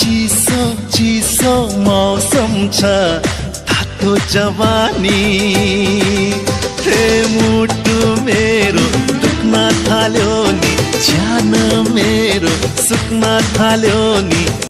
चिसो चिसो मौसम छ तातो जवानी हे मुटु मेरो दुख्न थाल्यो नि ज्यान मेरो सुक्न थाल्यो नि